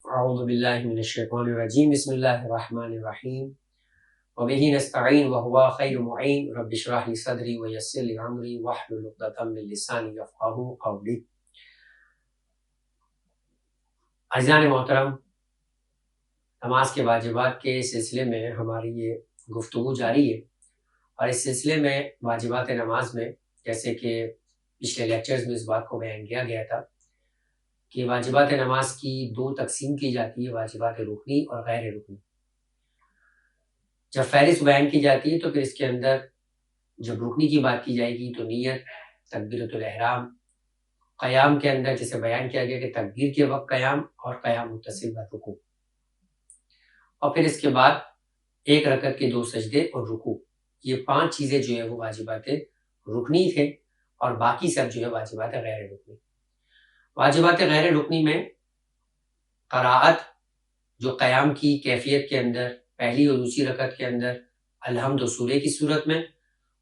اعوذ باللہ من الشیطان الرجیم بسم اللہ الرحمن الرحیم وبہ نستعین وہو خیر معین رب اشرح لی صدری ویسر لی امری واحلل عقدۃ من لسانی یفقہوا قولی۔ عزیزان محترم، نماز کے واجبات کے سلسلے میں ہماری یہ گفتگو جاری ہے، اور اس سلسلے میں واجبات نماز میں جیسے کہ پچھلے لیکچرز میں اس بات کو بیان کیا گیا تھا کہ واجبات نماز کی دو تقسیم کی جاتی ہے، واجبات رکنی اور غیر رکنی۔ جب فہرست بیان کی جاتی ہے تو پھر اس کے اندر جب رکنی کی بات کی جائے گی تو نیت، تکبیرۃ الاحرام، قیام کے اندر جسے بیان کیا گیا کہ تکبیر کے وقت قیام اور قیام متصل برکوع، اور پھر اس کے بعد ایک رکعت کے 2 سجدے اور رکوع، یہ 5 چیزیں جو ہے وہ واجبات رکنی تھے، اور باقی سب جو ہے واجبات غیر رکنی۔ واجبات غیر رکنی میں قراءت، جو قیام کی کیفیت کے اندر پہلی اور دوسری رکعت کے اندر الحمد و سورہ کی صورت میں،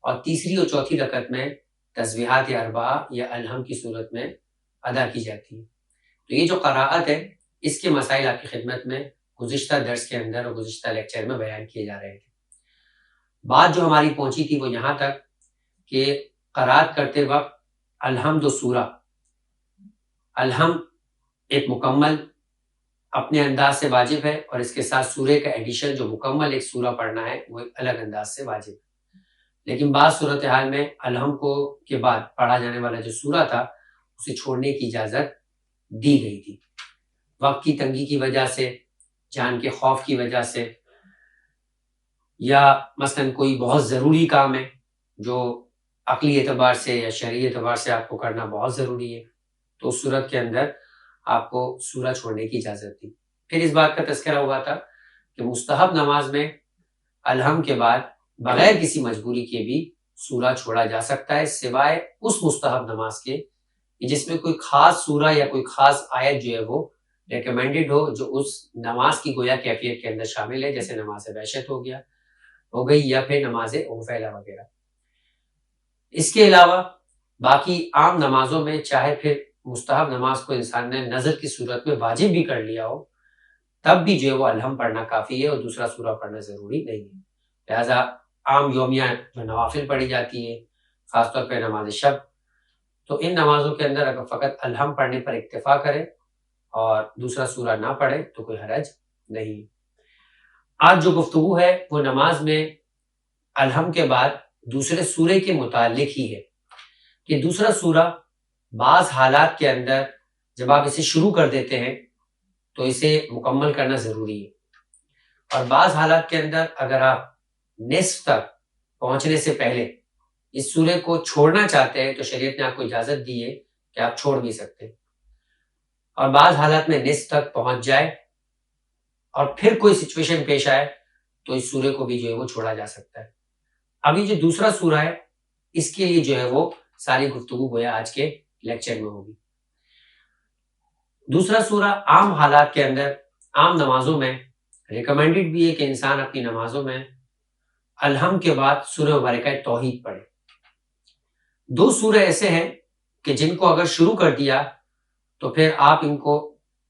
اور تیسری اور چوتھی رکعت میں تسبیحات اربعہ یا الحمد کی صورت میں ادا کی جاتی ہے۔ تو یہ جو قراءت ہے اس کے مسائل آپ کی خدمت میں گزشتہ درس کے اندر اور گزشتہ لیکچر میں بیان کیے جا رہے تھے۔ بات جو ہماری پہنچی تھی وہ یہاں تک کہ قراءت کرتے وقت الحمد و سورہ، الحمد ایک مکمل اپنے انداز سے واجب ہے، اور اس کے ساتھ سورہ کا ایڈیشن جو مکمل ایک سورہ پڑھنا ہے وہ ایک الگ انداز سے واجب ہے۔ لیکن بعض صورتحال میں الحمد کو کے بعد پڑھا جانے والا جو سورہ تھا اسے چھوڑنے کی اجازت دی گئی تھی، وقت کی تنگی کی وجہ سے، جان کے خوف کی وجہ سے، یا مثلا کوئی بہت ضروری کام ہے جو عقلی اعتبار سے یا شرعی اعتبار سے آپ کو کرنا بہت ضروری ہے، تو اس صورت کے اندر آپ کو سورہ چھوڑنے کی اجازت تھی۔ پھر اس بات کا تذکرہ ہوا تھا کہ مستحب نماز میں الحمد کے بعد بغیر کسی مجبوری کے بھی سورہ چھوڑا جا سکتا ہے، سوائے اس مستحب نماز کے جس میں کوئی خاص سورہ یا کوئی خاص آیت جو ہے وہ ریکمینڈڈ ہو، جو اس نماز کی گویا کیفیت کے اندر شامل ہے، جیسے نماز وحشت ہو گئی یا پھر نماز اوفیلا وغیرہ۔ اس کے علاوہ باقی عام نمازوں میں چاہے پھر مستحب نماز کو انسان نے نظر کی صورت میں واجب بھی کر لیا ہو، تب بھی جو ہے وہ الحمد پڑھنا کافی ہے اور دوسرا سورہ پڑھنا ضروری نہیں ہے۔ لہٰذا عام یومیہ جو نوافل پڑھی جاتی ہے، خاص طور پہ نماز شب، تو ان نمازوں کے اندر اگر فقط الحمد پڑھنے پر اکتفا کرے اور دوسرا سورہ نہ پڑھے تو کوئی حرج نہیں۔ آج جو گفتگو ہے وہ نماز میں الحمد کے بعد دوسرے سورے کے متعلق ہی ہے کہ دوسرا سورہ بعض حالات کے اندر جب آپ اسے شروع کر دیتے ہیں تو اسے مکمل کرنا ضروری ہے، اور بعض حالات کے اندر اگر آپ نصف تک پہنچنے سے پہلے اس سورے کو چھوڑنا چاہتے ہیں تو شریعت نے آپ کو اجازت دی ہے کہ آپ چھوڑ بھی سکتے ہیں، اور بعض حالات میں نصف تک پہنچ جائے اور پھر کوئی سچویشن پیش آئے تو اس سورے کو بھی جو ہے وہ چھوڑا جا سکتا ہے۔ ابھی جو دوسرا سورہ ہے اس کے لیے جو ہے وہ ساری گفتگو گویا آج کے لیکچر میں ہوگی۔ دوسرا سورہ عام حالات کے اندر، عام نمازوں میں ریکمینڈڈ بھی ہے کہ انسان اپنی نمازوں میں الحمد کے بعد سورہ مبارکہ توحید پڑھے۔ 2 سورہ ایسے ہیں کہ جن کو اگر شروع کر دیا تو پھر آپ ان کو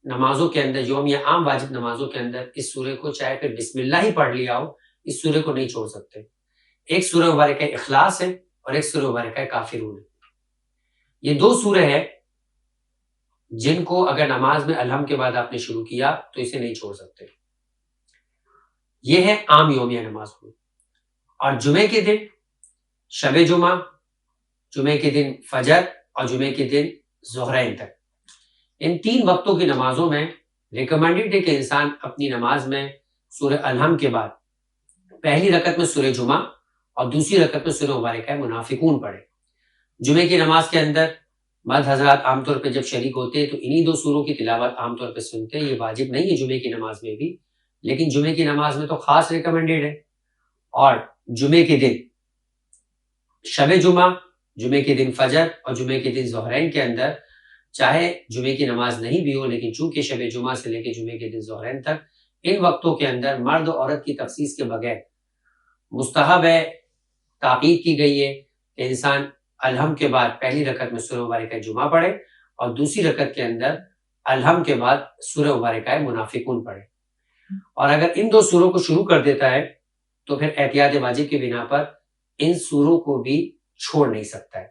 نمازوں کے اندر، یومیہ عام واجب نمازوں کے اندر اس سورے کو چاہے پھر بسم اللہ ہی پڑھ لیا ہو، اس سورے کو نہیں چھوڑ سکتے۔ ایک سورہ مبارکہ اخلاص ہے اور ایک سورہ مبارکہ کافرون ہے۔ یہ 2 سورہ ہیں جن کو اگر نماز میں الحمد کے بعد آپ نے شروع کیا تو اسے نہیں چھوڑ سکتے۔ یہ ہے عام یومیہ نماز میں۔ اور جمعے کے دن شب جمعہ، جمعے کے دن فجر اور جمعے کے دن ظہرین تک، ان 3 وقتوں کی نمازوں میں ریکمینڈڈ ہے کہ انسان اپنی نماز میں سورہ الحمد کے بعد پہلی رکعت میں سورہ جمعہ اور دوسری رکعت میں سورہ مبارکہ منافقون پڑھے۔ جمعے کی نماز کے اندر مرد حضرات عام طور پہ جب شریک ہوتے ہیں تو انہی 2 سوروں کی تلاوت عام طور پہ سنتے ہیں، یہ واجب نہیں ہے جمعے کی نماز میں بھی، لیکن جمعے کی نماز میں تو خاص ریکمینڈڈ ہے۔ اور جمعے کے دن شب جمعہ، جمعے کے دن فجر اور جمعے کے دن ظہرین کے اندر چاہے جمعے کی نماز نہیں بھی ہو، لیکن چونکہ شب جمعہ سے لے کے جمعے کے دن ظہرین تک ان وقتوں کے اندر مرد و عورت کی تخصیص کے بغیر مستحب ہے، تاکید کی گئی ہے کہ انسان الحمد کے بعد پہلی رکعت میں سورہ مبارکہ جمعہ پڑھے اور دوسری رکعت کے اندر الحم کے بعد سورہ مبارکہ منافقون پڑھے، اور اگر ان دو سوروں کو شروع کر دیتا ہے تو پھر احتیاط واجب کی بنا پر ان سوروں کو بھی چھوڑ نہیں سکتا ہے،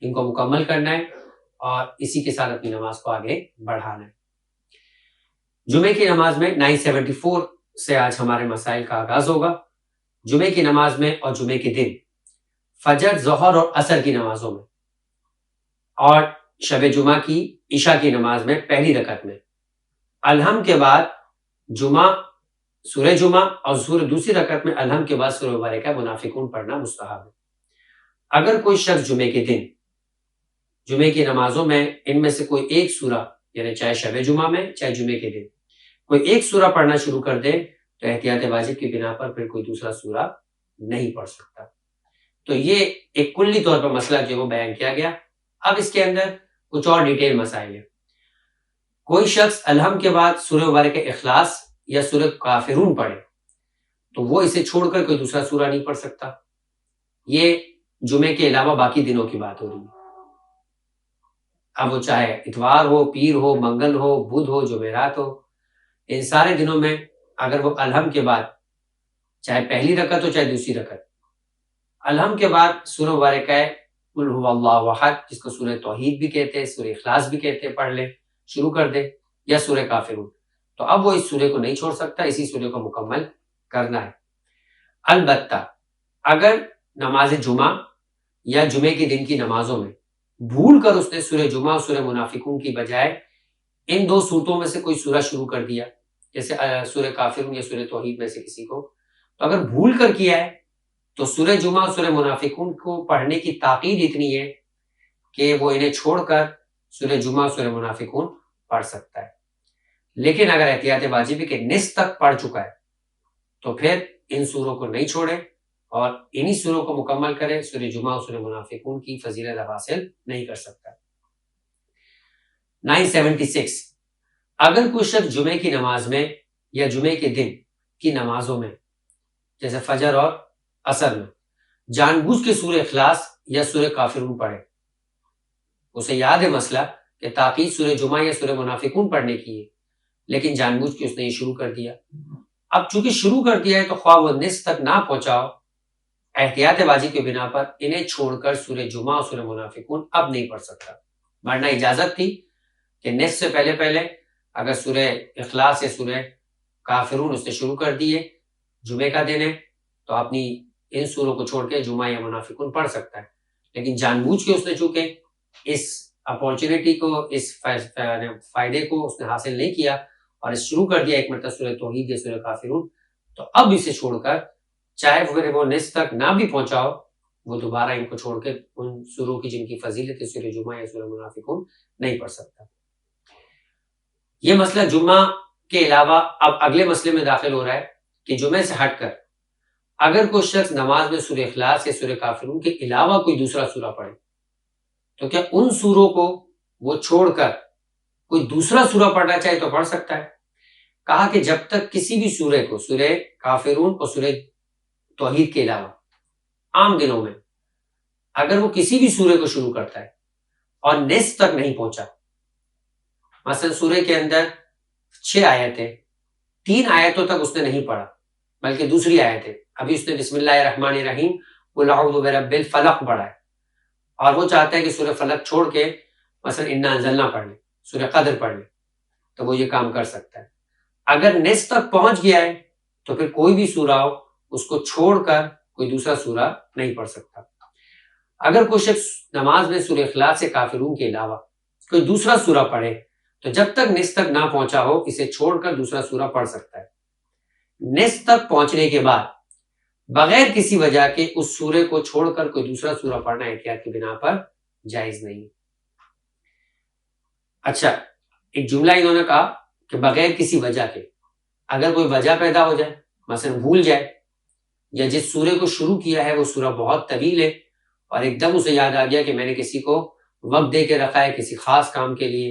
ان کو مکمل کرنا ہے اور اسی کے ساتھ اپنی نماز کو آگے بڑھانا ہے۔ جمعے کی نماز میں 974 سے آج ہمارے مسائل کا آغاز ہوگا۔ جمعے کی نماز میں اور جمعے کے دن فجر، ظہر اور عصر کی نمازوں میں، اور شب جمعہ کی عشاء کی نماز میں پہلی رکعت میں الحم کے بعد سورہ جمعہ اور سورہ دوسری رکعت میں الحم کے بعد سورہ مبارکہ منافقون پڑھنا مستحب ہے۔ اگر کوئی شخص جمعے کے دن جمعے کی نمازوں میں ان میں سے کوئی ایک سورہ، یعنی چاہے شب جمعہ میں چاہے جمعے کے دن کوئی ایک سورہ پڑھنا شروع کر دے تو احتیاط واجب کی بنا پر پھر کوئی دوسرا سورہ نہیں پڑھ سکتا۔ تو یہ ایک کلی طور پر مسئلہ جو وہ بیان کیا گیا۔ اب اس کے اندر کچھ اور ڈیٹیل مسائل ہیں۔ کوئی شخص الحم کے بعد سورہ مبارکہ اخلاص یا سورہ کافرون پڑھے تو وہ اسے چھوڑ کر کوئی دوسرا سورہ نہیں پڑھ سکتا۔ یہ جمعے کے علاوہ باقی دنوں کی بات ہو رہی ہے۔ اب وہ چاہے اتوار ہو، پیر ہو، منگل ہو، بدھ ہو، جمعرات ہو، ان سارے دنوں میں اگر وہ الحم کے بعد چاہے پہلی رکعت ہو چاہے دوسری رکعت، الحم کے بعد سورہ مبارکہ قل هو اللہ احد، جس کو سورہ توحید بھی کہتے ہیں، سورہ اخلاص بھی کہتے ہیں، پڑھ لے، شروع کر دے، یا سورہ کافرون، تو اب وہ اس سورے کو نہیں چھوڑ سکتا، اسی سورے کو مکمل کرنا ہے۔ البتہ اگر نماز جمعہ یا جمعے کے دن کی نمازوں میں بھول کر اس نے سورہ جمعہ اور سورہ منافقون کی بجائے ان دو صورتوں میں سے کوئی سورہ شروع کر دیا، جیسے سورہ کافرون یا سورہ توحید میں سے کسی کو، تو اگر بھول کر کیا ہے تو سورہ جمعہ اور سورہ منافقون کو پڑھنے کی تاکید اتنی ہے کہ وہ انہیں چھوڑ کر سورہ جمعہ اور سورہ منافقون پڑھ سکتا ہے۔ لیکن اگر احتیاط واجب کے نصف تک پڑھ چکا ہے تو پھر ان سوروں کو نہیں چھوڑے اور انہی سوروں کو مکمل کرے، سورہ جمعہ اور سورہ منافقون کی فضیلت حاصل نہیں کر سکتا۔ 976 اگر کوئی شخص جمعے کی نماز میں یا جمعے کے دن کی نمازوں میں جیسے فجر اور عصر میں جان بوجھ کے سورہ اخلاص یا سورہ کافرون پڑھے، اسے یاد ہے مسئلہ کہ تاکید سورہ جمعہ یا سورہ منافقون پڑھنے کی ہے، لیکن جان بوجھ کے اس نے یہ شروع کر دیا۔ اب چونکہ شروع کر دیا ہے تو خواہ وہ نصف تک نہ پہنچاؤ، احتیاط واجب کے بنا پر انہیں چھوڑ کر سورہ جمعہ اور سورہ منافقون اب نہیں پڑھ سکتا، ورنہ اجازت تھی کہ نصف سے پہلے پہلے اگر سورہ اخلاص یا سورہ کافرون اس نے شروع کر دیے، جمعے کا دن ہے تو اپنی ان سوروں کو چھوڑ کے جمعہ یا منافقون پڑھ سکتا ہے، لیکن جان بوجھ کے اس نے چونکہ اس اپورچونٹی کو، اس فائدے کو اس نے حاصل نہیں کیا اور اس شروع کر دیا ایک مرتبہ سورہ توحید یا سورہ کافرون، تو اب اسے چھوڑ کر چاہے پھر وہ نصف تک نہ بھی پہنچاؤ، وہ دوبارہ ان کو چھوڑ کے ان سوروں کی جن کی فضیلت ہے سورہ جمعہ یا سورہ منافقون نہیں پڑھ سکتا۔ یہ مسئلہ جمعہ کے علاوہ اب اگلے مسئلے میں داخل ہو رہا ہے کہ جمعے سے ہٹ کر اگر کوئی شخص نماز میں سورہ اخلاص یا سورہ کافرون کے علاوہ کوئی دوسرا سورہ پڑھے تو کیا ان سوروں کو وہ چھوڑ کر کوئی دوسرا سورہ پڑھنا چاہے تو پڑھ سکتا ہے؟ کہا کہ جب تک کسی بھی سورے کو سورہ کافرون اور سورہ توحید کے علاوہ عام دنوں میں اگر وہ کسی بھی سورے کو شروع کرتا ہے اور نصف تک نہیں پہنچا، مثلا سورے کے اندر 6 آیتیں، 3 آیتوں تک اس نے نہیں پڑھا بلکہ دوسری آیت ہے، ابھی اس نے بسم اللہ الرحمن الرحیم قل اعوذ برب الفلق پڑھا ہے اور وہ چاہتا ہے کہ سورہ فلق چھوڑ کے مثلا انا انزلنا پڑھ لے، سورہ قدر پڑھ لے، تو وہ یہ کام کر سکتا ہے۔ اگر نصف تک پہنچ گیا ہے تو پھر کوئی بھی سورہ ہو اس کو چھوڑ کر کوئی دوسرا سورہ نہیں پڑھ سکتا۔ اگر کوئی شخص نماز میں سورہ اخلاص سے کافرون کے علاوہ کوئی دوسرا سورہ پڑھے تو جب تک نصف تک نہ پہنچا ہو اسے چھوڑ کر دوسرا سورہ پڑھ سکتا ہے۔ نصف تک پہنچنے کے بعد بغیر کسی وجہ کے اس سورے کو چھوڑ کر کوئی دوسرا سورہ پڑھنا احتیاط کی بنا پر جائز نہیں۔ اچھا، ایک جملہ انہوں نے کہا کہ بغیر کسی وجہ کے، اگر کوئی وجہ پیدا ہو جائے، مثلا بھول جائے یا جس سورے کو شروع کیا ہے وہ سورہ بہت طویل ہے اور ایک دم اسے یاد آ گیا کہ میں نے کسی کو وقت دے کے رکھا ہے کسی خاص کام کے لیے،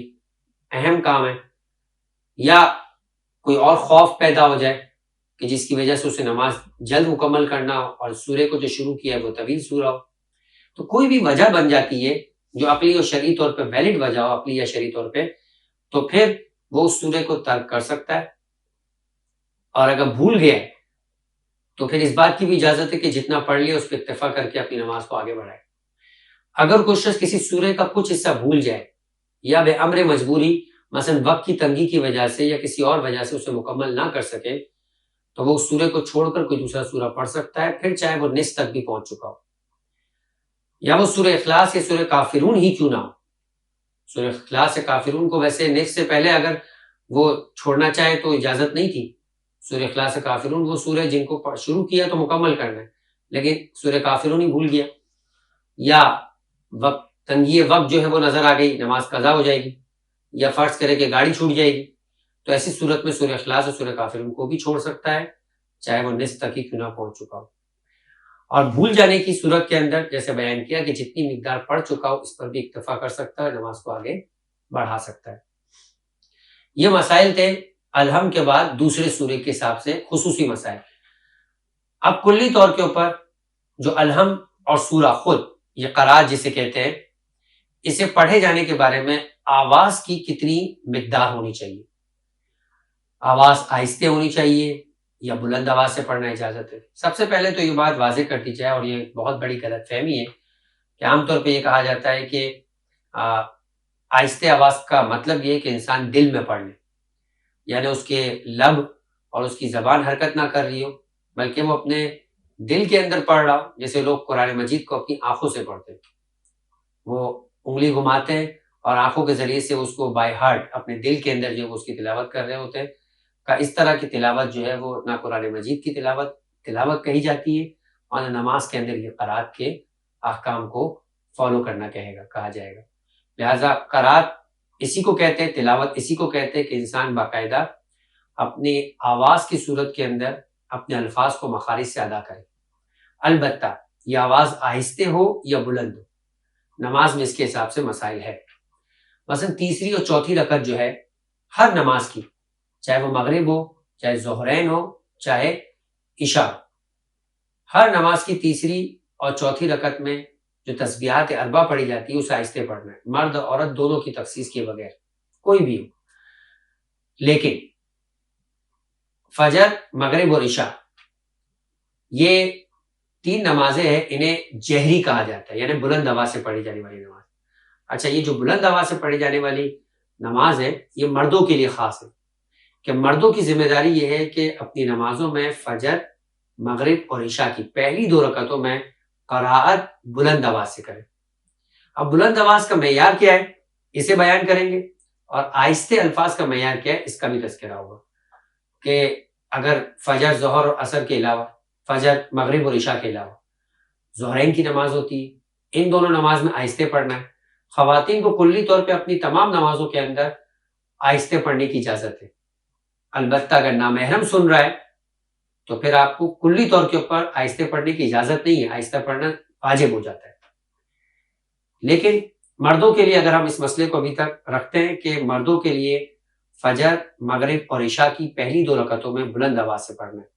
اہم کام ہے، یا کوئی اور خوف پیدا ہو جائے کہ جس کی وجہ سے اسے نماز جلد مکمل کرنا ہو اور سورے کو جو شروع کیا ہے وہ طویل سورہ ہو، تو کوئی بھی وجہ بن جاتی ہے جو عقلی اور شرعی طور پہ ویلڈ وجہ ہو، عقلی یا شرعی طور پہ، تو پھر وہ اس سورے کو ترک کر سکتا ہے، اور اگر بھول گیا تو پھر اس بات کی بھی اجازت ہے کہ جتنا پڑھ لیا اس پہ اکتفا کر کے اپنی نماز کو آگے بڑھائے۔ اگر کوئی شخص کسی سورے کا کچھ حصہ بھول جائے یا بے امر مجبوری مثلا وقت کی تنگی کی وجہ سے یا کسی اور وجہ سے اسے مکمل نہ کر سکے تو وہ اس سورے کو چھوڑ کر کوئی دوسرا سورہ پڑھ سکتا ہے، پھر چاہے وہ نصف تک بھی پہنچ چکا ہو، یا وہ سورہ اخلاص یا سورہ کافرون ہی کیوں نہ ہو۔ سورہ اخلاص یا کافرون کو ویسے نصف سے پہلے اگر وہ چھوڑنا چاہے تو اجازت نہیں تھی۔ سورہ اخلاص یا کافرون وہ سورہ جن کو شروع کیا تو مکمل کرنا ہے، لیکن سورہ کافرون ہی بھول گیا، یا وقت تنگی وقت جو ہے وہ نظر آ گئی، نماز قضا ہو جائے گی، یا فرض کرے کہ گاڑی چھوٹ جائے گی، تو ایسی صورت میں سورہ اخلاص اور سورہ کافرون کو بھی چھوڑ سکتا ہے، چاہے وہ نصف تک ہی کیوں نہ پہنچ چکا ہو۔ اور بھول جانے کی صورت کے اندر جیسے بیان کیا کہ جتنی مقدار پڑھ چکا ہو اس پر بھی اکتفا کر سکتا ہے، نماز کو آگے بڑھا سکتا ہے۔ یہ مسائل تھے الحم کے بعد دوسرے سورے کے حساب سے خصوصی مسائل۔ اب کلی طور کے اوپر جو الحم اور سورہ خود، یہ قرات جسے کہتے ہیں، اسے پڑھے جانے کے بارے میں آواز کی کتنی مقدار ہونی چاہیے؟ آواز آہستہ ہونی چاہیے یا بلند آواز سے پڑھنا اجازت ہے؟ سب سے پہلے تو یہ بات واضح کر دی جائے، اور یہ بہت بڑی غلط فہمی ہے کہ عام طور پہ یہ کہا جاتا ہے کہ آہستہ آواز کا مطلب یہ ہے کہ انسان دل میں پڑھ لے، یعنی اس کے لب اور اس کی زبان حرکت نہ کر رہی ہو بلکہ وہ اپنے دل کے اندر پڑھ رہا ہو، جیسے لوگ قرآن مجید کو اپنی آنکھوں سے پڑھتے ہیں، وہ انگلی گھماتے ہیں اور آنکھوں کے ذریعے سے اس کو بائی ہارٹ اپنے دل کے اندر جو ہے اس کی تلاوت کر رہے ہوتے ہیں۔ اس طرح کی تلاوت جو ہے وہ نہ قرآن مجید کی تلاوت کہی جاتی ہے اور نہ نماز کے اندر یہ قرات کے احکام کو فالو کرنا کہا جائے گا۔ لہذا قرات اسی کو کہتے ہیں، تلاوت اسی کو کہتے ہیں کہ انسان باقاعدہ اپنی آواز کی صورت کے اندر اپنے الفاظ کو مخارج سے ادا کرے، البتہ یہ آواز آہستہ ہو یا بلند ہو، نماز میں اس کے حساب سے مسائل ہے۔ مثلا تیسری اور چوتھی رکعت جو ہے ہر نماز کی، چاہے وہ مغرب ہو، چاہے ظہرین ہو، چاہے عشاء، ہر نماز کی تیسری اور چوتھی رکعت میں جو تسبیحات اربع پڑھی جاتی ہے اسے آہستہ پڑھنا ہے، مرد اور عورت دونوں کی تخصیص کے بغیر، کوئی بھی ہو۔ لیکن فجر، مغرب اور عشاء یہ تین نمازیں ہیں، انہیں جہری کہا جاتا ہے، یعنی بلند آواز سے پڑھی جانے والی نماز۔ اچھا، یہ جو بلند آواز سے پڑھی جانے والی نماز ہے یہ مردوں کے لیے خاص ہے، کہ مردوں کی ذمہ داری یہ ہے کہ اپنی نمازوں میں فجر، مغرب اور عشاء کی پہلی دو رکعتوں میں قراءت بلند آواز سے کریں۔ اب بلند آواز کا معیار کیا ہے اسے بیان کریں گے، اور آہستہ الفاظ کا معیار کیا ہے اس کا بھی تذکرہ ہوگا، کہ اگر فجر، ظہر اور عصر کے علاوہ، فجر، مغرب اور عشاء کے علاوہ ظہرین کی نماز ہوتی ہے، ان دونوں نماز میں آہستہ پڑھنا ہے۔ خواتین کو کلی طور پہ اپنی تمام نمازوں کے اندر آہستہ پڑھنے کی اجازت ہے، البتہ اگر نامحرم سن رہا ہے تو پھر آپ کو کلی طور کے اوپر آہستہ پڑھنے کی اجازت نہیں ہے، آہستہ پڑھنا واجب ہو جاتا ہے۔ لیکن مردوں کے لیے اگر ہم اس مسئلے کو ابھی تک رکھتے ہیں کہ مردوں کے لیے فجر، مغرب اور عشاء کی پہلی دو رکعتوں میں بلند آواز سے پڑھنا ہے۔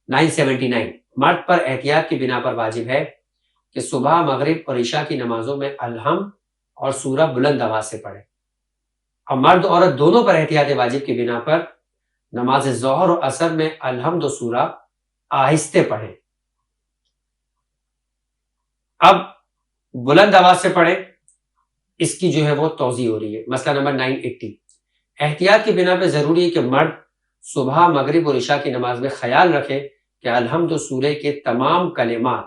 979 مرد پر احتیاط کی بنا پر واجب ہے کہ صبح، مغرب اور عشاء کی نمازوں میں الحم اور سورہ بلند آواز سے پڑھے، اور مرد عورت دونوں پر احتیاط واجب کی بنا پر نماز ظہر اور عصر میں الحمد و سورہ آہستہ پڑھیں۔ اب بلند آواز سے پڑھیں، اس کی جو ہے وہ توضیح ہو رہی ہے۔ مسئلہ نمبر 980، احتیاط کی بنا پہ ضروری ہے کہ مرد صبح، مغرب اور عشاء کی نماز میں خیال رکھے کہ الحمد و سورہ کے تمام کلمات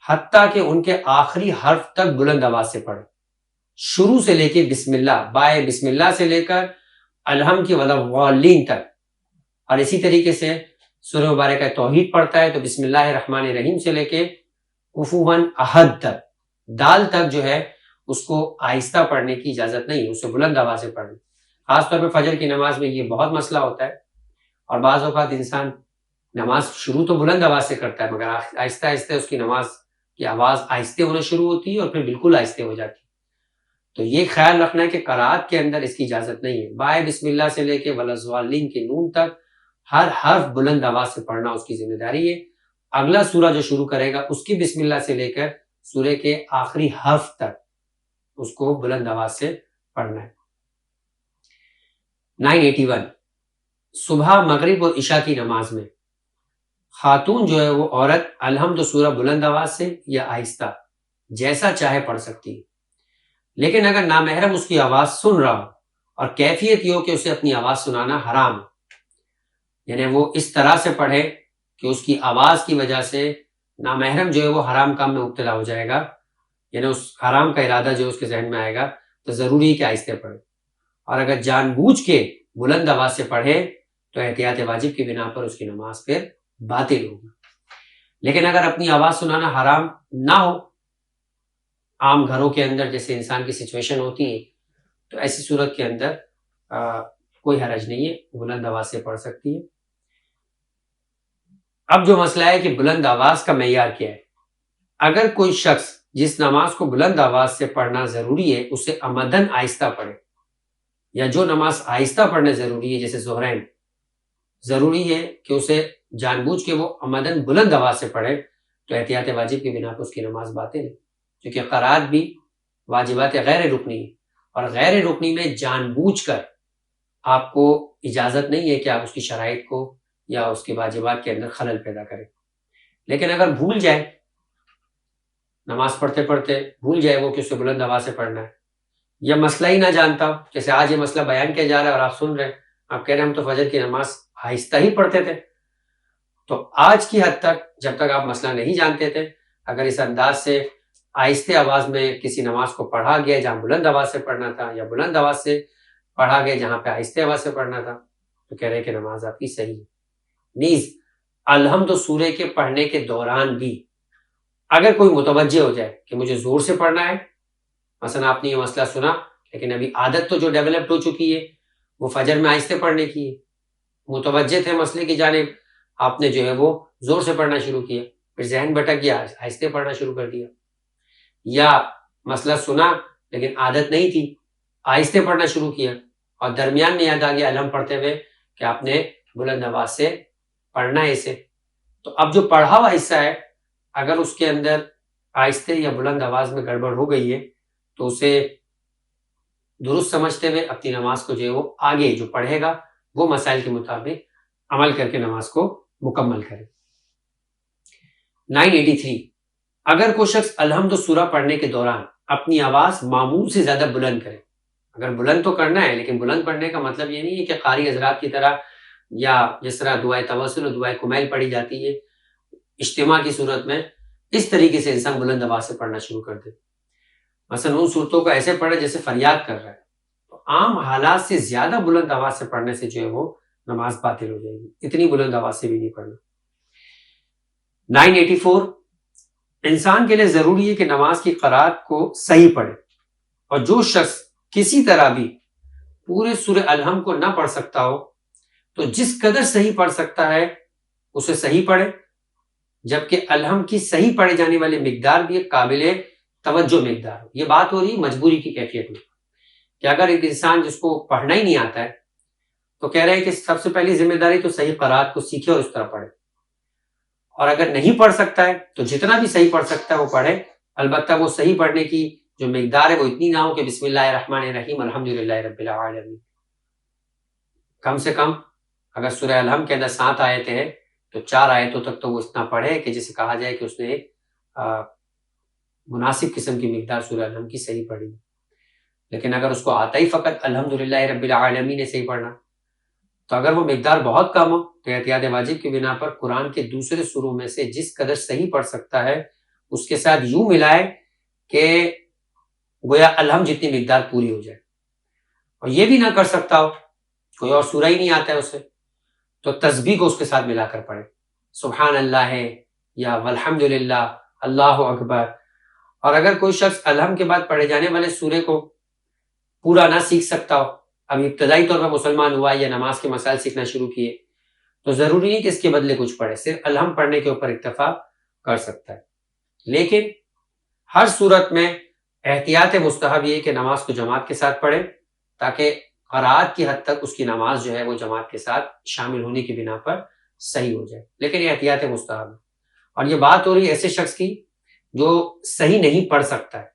حتیٰ کہ ان کے آخری حرف تک بلند آواز سے پڑھے، شروع سے لے کے بسم اللہ، بائے بسم اللہ سے لے کر الحم کی وضالین تک، اور اسی طریقے سے سورہ مبارکہ توحید پڑھتا ہے تو بسم اللہ الرحمن الرحیم سے لے کے کفوا احد تک، دال تک جو ہے اس کو آہستہ پڑھنے کی اجازت نہیں ہے، اسے بلند آواز سے پڑھنا۔ خاص طور پہ فجر کی نماز میں یہ بہت مسئلہ ہوتا ہے، اور بعض اوقات انسان نماز شروع تو بلند آواز سے کرتا ہے مگر آہستہ آہستہ اس کی نماز کی آواز آہستہ ہونا شروع ہوتی ہے اور پھر بالکل آہستہ ہو جاتی ہے۔ تو یہ خیال رکھنا ہے کہ قرات کے اندر اس کی اجازت نہیں ہے، بائے بسم اللہ سے لے کے ولضالین کے نون تک ہر حرف بلند آواز سے پڑھنا اس کی ذمہ داری ہے۔ اگلا سورہ جو شروع کرے گا اس کی بسم اللہ سے لے کر سورہ کے آخری حرف تک اس کو بلند آواز سے پڑھنا ہے۔ 981 صبح مغرب اور عشاء کی نماز میں خاتون جو ہے وہ عورت الحمد سورہ بلند آواز سے یا آہستہ جیسا چاہے پڑھ سکتی ہے، لیکن اگر نامحرم اس کی آواز سن رہا ہو اور کیفیت یہ ہو کہ اسے اپنی آواز سنانا حرام ہے، یعنی وہ اس طرح سے پڑھے کہ اس کی آواز کی وجہ سے نامحرم جو ہے وہ حرام کام میں مبتلا ہو جائے گا، یعنی اس حرام کا ارادہ جو اس کے ذہن میں آئے گا، تو ضروری ہے کہ آہستہ پڑھے۔ اور اگر جان بوجھ کے بلند آواز سے پڑھے تو احتیاط واجب کی بنا پر اس کی نماز پھر باطل ہوگی۔ لیکن اگر اپنی آواز سنانا حرام نہ ہو، عام گھروں کے اندر جیسے انسان کی سچویشن ہوتی ہے، تو ایسی صورت کے اندر کوئی حرج نہیں ہے، بلند آواز سے پڑھ سکتی ہے۔ اب جو مسئلہ ہے کہ بلند آواز کا معیار کیا ہے، اگر کوئی شخص جس نماز کو بلند آواز سے پڑھنا ضروری ہے اسے عمدن آہستہ پڑھے، یا جو نماز آہستہ پڑھنا ضروری ہے جیسے ظہرین، ضروری ہے کہ اسے جان بوجھ کے وہ عمدن بلند آواز سے پڑھے، تو احتیاط واجب کی بنا پر اس کی نماز باطل ہے، کیونکہ قرات بھی واجبات غیر رکنی ہے، اور غیر رکنی میں جان بوجھ کر آپ کو اجازت نہیں ہے کہ آپ اس کی شرائط کو یا اس کے واجبات کے اندر خلل پیدا کریں۔ لیکن اگر بھول جائے، نماز پڑھتے پڑھتے بھول جائے وہ کہ اسے بلند آواز سے پڑھنا ہے، یا مسئلہ ہی نہ جانتا ہو، جیسے آج یہ مسئلہ بیان کیا جا رہا ہے اور آپ سن رہے ہیں، آپ کہہ رہے ہیں ہم تو فجر کی نماز آہستہ ہی پڑھتے تھے، تو آج کی حد تک جب تک آپ مسئلہ نہیں جانتے تھے، اگر اس انداز سے آہستہ آواز میں کسی نماز کو پڑھا گیا جہاں بلند آواز سے پڑھنا تھا، یا بلند آواز سے پڑھا گیا جہاں پہ آہستہ آواز سے پڑھنا تھا، تو کہہ رہے ہیں کہ نماز آپ کی صحیح ہے۔ نیز الحمد سورہ کے پڑھنے کے دوران بھی اگر کوئی متوجہ ہو جائے کہ مجھے زور سے پڑھنا ہے، مثلا آپ نے یہ مسئلہ سنا لیکن ابھی عادت تو جو ڈیولپڈ ہو چکی ہے وہ فجر میں آہستہ پڑھنے کی ہے، متوجہ تھے مسئلے کی جانب، آپ نے جو ہے وہ زور سے پڑھنا شروع کیا، پھر ذہن بھٹک گیا، آہستہ پڑھنا شروع کر دیا، یا مسئلہ سنا لیکن عادت نہیں تھی، آہستہ پڑھنا شروع کیا، اور درمیان میں یاد آ گیا الحم پڑھتے ہوئے کہ آپ نے بلند آواز سے پڑھنا ہے اسے، تو اب جو پڑھا ہوا حصہ ہے اگر اس کے اندر آہستہ یا بلند آواز میں گڑبڑ ہو گئی ہے تو اسے درست سمجھتے ہوئے اپنی نماز کو جو ہے وہ آگے جو پڑھے گا وہ مسائل کے مطابق عمل کر کے نماز کو مکمل کرے۔ 983 اگر کوئی شخص الحمد سورہ پڑھنے کے دوران اپنی آواز معمول سے زیادہ بلند کرے، اگر بلند تو کرنا ہے لیکن بلند پڑھنے کا مطلب یہ نہیں ہے کہ قاری حضرات کی طرح یا جس طرح دعائے توسل اور دعائے کمیل پڑھی جاتی ہے اجتماع کی صورت میں، اس طریقے سے انسان بلند آواز سے پڑھنا شروع کر دے، مثلا ان صورتوں کو ایسے پڑھے جیسے فریاد کر رہا ہے، تو عام حالات سے زیادہ بلند آواز سے پڑھنے سے جو ہے وہ نماز باطل ہو جائے گی، اتنی بلند آواز سے بھی نہیں پڑھنا۔ 984 انسان کے لیے ضروری ہے کہ نماز کی قرات کو صحیح پڑھے، اور جو شخص کسی طرح بھی پورے سورہ الحم کو نہ پڑھ سکتا ہو تو جس قدر صحیح پڑھ سکتا ہے اسے صحیح پڑھے، جبکہ الحم کی صحیح پڑھے جانے والی مقدار بھی ایک قابل توجہ مقدار ہو۔ یہ بات ہو رہی مجبوری کی کیفیت میں، کہ اگر ایک انسان جس کو پڑھنا ہی نہیں آتا ہے تو کہہ رہے ہیں کہ سب سے پہلی ذمہ داری تو صحیح قرات کو سیکھے اور اس طرح پڑھے، اور اگر نہیں پڑھ سکتا ہے تو جتنا بھی صحیح پڑھ سکتا ہے وہ پڑھے، البتہ وہ صحیح پڑھنے کی جو مقدار ہے وہ اتنی نہ ہو کہ بسم اللہ الرحمن الرحیم الحمدللہ رب العالمین، کم سے کم اگر سورہ الحم کے اندر 7 آیتیں ہیں تو 4 آیتوں تک تو وہ اتنا پڑھے کہ جسے کہا جائے کہ اس نے ایک مناسب قسم کی مقدار سورہ الحم کی صحیح پڑھی۔ لیکن اگر اس کو آتا ہی فقط الحمدللہ رب العالمین نے صحیح پڑھنا، تو اگر وہ مقدار بہت کم ہو تو احتیاط واجب کی بنا پر قرآن کے دوسرے سوروں میں سے جس قدر صحیح پڑھ سکتا ہے اس کے ساتھ یوں ملائے کہ گویا الحم جتنی مقدار پوری ہو جائے، اور یہ بھی نہ کر سکتا ہو، کوئی اور سورہ ہی نہیں آتا ہے اسے، تو تسبیح کو اس کے ساتھ ملا کر پڑھے، سبحان اللہ ہے یا والحمدللہ اللہ اکبر۔ اور اگر کوئی شخص الحم کے بعد پڑھے جانے والے سورے کو پورا نہ سیکھ سکتا ہو، اب ابتدائی طور پر مسلمان ہوا یا نماز کے مسائل سیکھنا شروع کیے، تو ضروری نہیں کہ اس کے بدلے کچھ پڑھے، صرف الحم پڑھنے کے اوپر اکتفا کر سکتا ہے۔ لیکن ہر صورت میں احتیاط مستحب یہ کہ نماز کو جماعت کے ساتھ پڑھے تاکہ قرات کی حد تک اس کی نماز جو ہے وہ جماعت کے ساتھ شامل ہونے کی بنا پر صحیح ہو جائے، لیکن یہ احتیاط مستحب ہے۔ اور یہ بات ہو رہی ہے ایسے شخص کی جو صحیح نہیں پڑھ سکتا ہے۔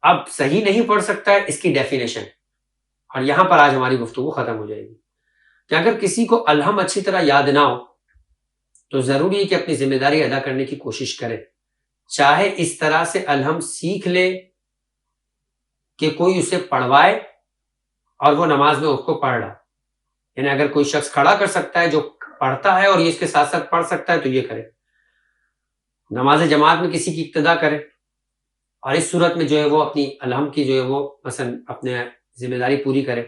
اب صحیح نہیں پڑھ سکتا ہے اس کی ڈیفینیشن، اور یہاں پر آج ہماری گفتگو ختم ہو جائے گی کہ اگر کسی کو الہم اچھی طرح یاد نہ ہو تو ضروری ہے کہ اپنی ذمہ داری ادا کرنے کی کوشش کرے، چاہے اس طرح سے الہم سیکھ لے کہ کوئی اسے پڑھوائے اور وہ نماز میں اس کو پڑھ رہا، یعنی اگر کوئی شخص کھڑا کر سکتا ہے جو پڑھتا ہے اور یہ اس کے ساتھ ساتھ پڑھ سکتا ہے تو یہ کرے، نماز جماعت میں کسی کی اقتدا کرے، اور اس صورت میں جو ہے وہ اپنی الہم کی جو ہے وہ مثلا اپنے ذمہ داری پوری کرے،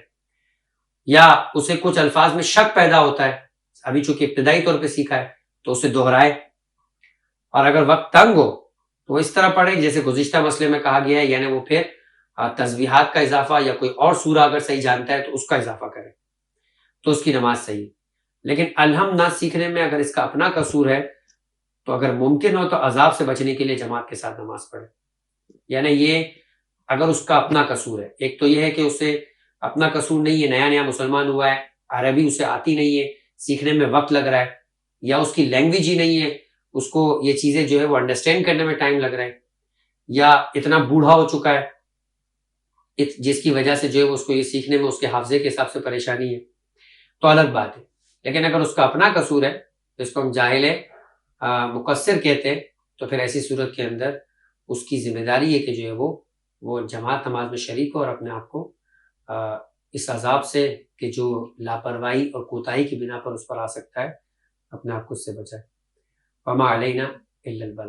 یا اسے کچھ الفاظ میں شک پیدا ہوتا ہے، ابھی چونکہ ابتدائی طور پہ سیکھا ہے تو اسے دہرائے، اور اگر وقت تنگ ہو تو وہ اس طرح پڑھے جیسے گزشتہ مسئلے میں کہا گیا ہے، یعنی وہ پھر تسبیحات کا اضافہ یا کوئی اور سورہ اگر صحیح جانتا ہے تو اس کا اضافہ کرے تو اس کی نماز صحیح۔ لیکن الہم نہ سیکھنے میں اگر اس کا اپنا قصور ہے تو اگر ممکن ہو تو عذاب سے بچنے کے لیے جماعت کے ساتھ نماز پڑھے، یعنی یہ اگر اس کا اپنا قصور ہے، ایک تو یہ ہے کہ اسے اپنا قصور نہیں ہے، نیا نیا مسلمان ہوا ہے، عربی اسے آتی نہیں ہے، سیکھنے میں وقت لگ رہا ہے، یا اس کی لینگویج ہی نہیں ہے، اس کو یہ چیزیں جو ہے وہ انڈرسٹینڈ کرنے میں ٹائم لگ رہا ہے، یا اتنا بوڑھا ہو چکا ہے جس کی وجہ سے جو ہے اس کو یہ سیکھنے میں اس کے حافظے کے حساب سے پریشانی ہے، تو الگ بات ہے۔ لیکن اگر اس کا اپنا قصور ہے جس کو ہم جاہل مقصر کہتے ہیں تو پھر ایسی صورت کے اندر اس کی ذمہ داری ہے کہ جو ہے وہ جماعت نماز میں شریک ہو اور اپنے آپ کو اس عذاب سے کہ جو لاپرواہی اور کوتاہی کی بنا پر اس پر آ سکتا ہے اپنے آپ کو اس سے بچائے۔ وما علینا الا البلاغ۔